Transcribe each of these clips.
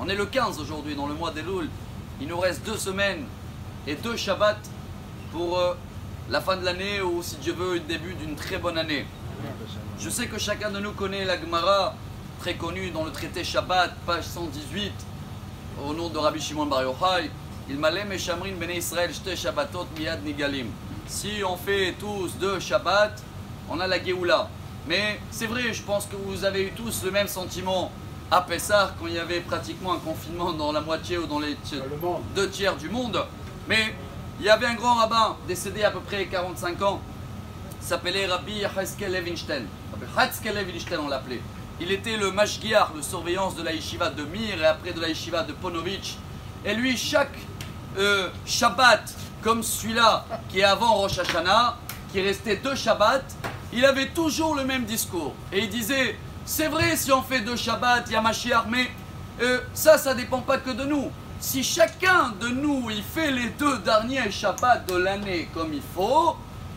On est le 15 aujourd'hui dans le mois d'Elul. Il nous reste 2 semaines et 2 Shabbats pour la fin de l'année ou si Dieu veut le début d'une très bonne année. Je sais que chacun de nous connaît la Gemara très connue dans le traité Shabbat, page 118, au nom de Rabbi Shimon Bar Yochai. Il m'allait et Shamrin Bene Israël Shte Shabbatot Miyad Nigalim. Si on fait tous 2 Shabbats, on a la Géoula. Mais c'est vrai, je pense que vous avez eu tous le même sentiment à Pessah quand il y avait pratiquement un confinement dans la moitié ou dans les 2 tiers du monde. Mais il y avait un grand rabbin décédé à peu près 45 ans, s'appelait Rabbi Chazkel Levinstein. Rabbi Chazkel Levinstein on l'appelait. Il était le mashgiach de surveillance de la yeshiva de Mir et après de la yeshiva de Ponovitch. Et lui, chaque Shabbat comme celui-là qui est avant Rosh Hashanah, qui restait 2 Shabbats, il avait toujours le même discours. Et il disait, c'est vrai si on fait 2 Shabbats, il y a Mashiach, mais ça dépend pas que de nous. Si chacun de nous, il fait les 2 derniers Shabbats de l'année comme il faut,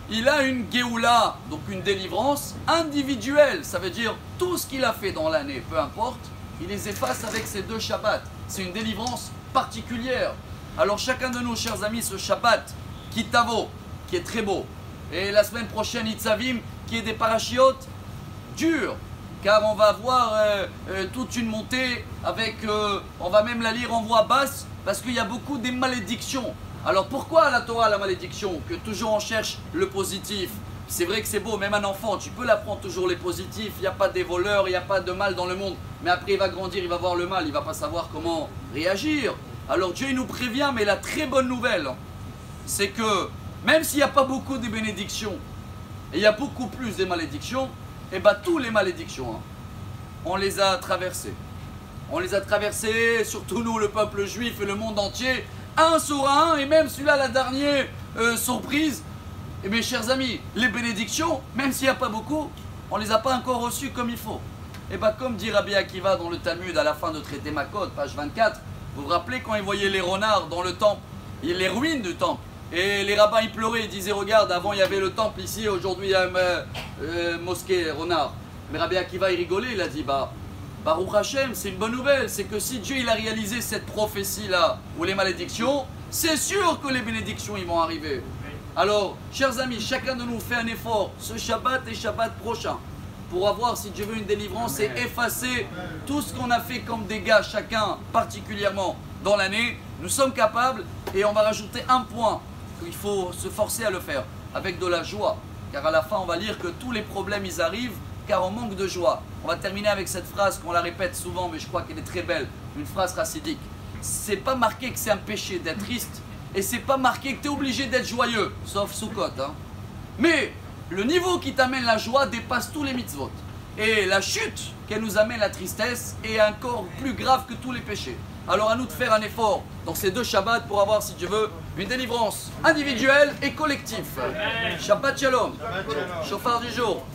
il a une Géoula, donc une délivrance individuelle. Ça veut dire tout ce qu'il a fait dans l'année, peu importe, il les efface avec ces 2 Shabbats. C'est une délivrance particulière. Alors chacun de nous, chers amis, ce Shabbat, Kitavo, qui est très beau, et la semaine prochaine, Itzavim, qui est des parachiotes durs, car on va voir toute une montée avec, on va même la lire en voix basse, parce qu'il y a beaucoup des malédictions. Alors pourquoi la Torah la malédiction? Que toujours on cherche le positif. C'est vrai que c'est beau, même un enfant, tu peux l'apprendre toujours les positifs, il n'y a pas des voleurs, il n'y a pas de mal dans le monde. Mais après il va grandir, il va voir le mal, il ne va pas savoir comment réagir. Alors Dieu il nous prévient, mais la très bonne nouvelle, c'est que même s'il n'y a pas beaucoup de bénédictions, et il y a beaucoup plus de malédictions, et bien tous les malédictions, on les a traversées. On les a traversées, surtout nous, le peuple juif et le monde entier, un sur un, et même celui-là, la dernière surprise. Et mes chers amis, les bénédictions, même s'il n'y a pas beaucoup, on ne les a pas encore reçues comme il faut. Et bien comme dit Rabbi Akiva dans le Talmud à la fin de traité Makot, page 24, vous vous rappelez quand il voyait les renards dans le temple, les ruines du temple, et les rabbins ils pleuraient, ils disaient regarde, avant il y avait le temple ici, aujourd'hui il y a une mosquée renard. Mais Rabbi Akiva il rigolait, il a dit Baruch Hashem, c'est une bonne nouvelle, c'est que si Dieu il a réalisé cette prophétie là, ou les malédictions, c'est sûr que les bénédictions ils vont arriver. Alors, chers amis, chacun de nous fait un effort, ce Shabbat et Shabbat prochain, pour avoir, si Dieu veut, une délivrance et effacer tout ce qu'on a fait comme dégâts, chacun particulièrement dans l'année. Nous sommes capables et on va rajouter un point qu'il faut se forcer à le faire, avec de la joie. Car à la fin, on va lire que tous les problèmes, ils arrivent car on manque de joie. On va terminer avec cette phrase qu'on la répète souvent, mais je crois qu'elle est très belle, une phrase chassidique. C'est pas marqué que c'est un péché d'être triste, et c'est pas marqué que tu es obligé d'être joyeux, sauf Sukkot. Mais le niveau qui t'amène la joie dépasse tous les mitzvot. Et la chute qu'elle nous amène la tristesse est encore plus grave que tous les péchés. Alors à nous de faire un effort dans ces 2 Shabbats pour avoir, si Dieu veut, une délivrance individuelle et collective. Shabbat Shalom. Chauffard du jour.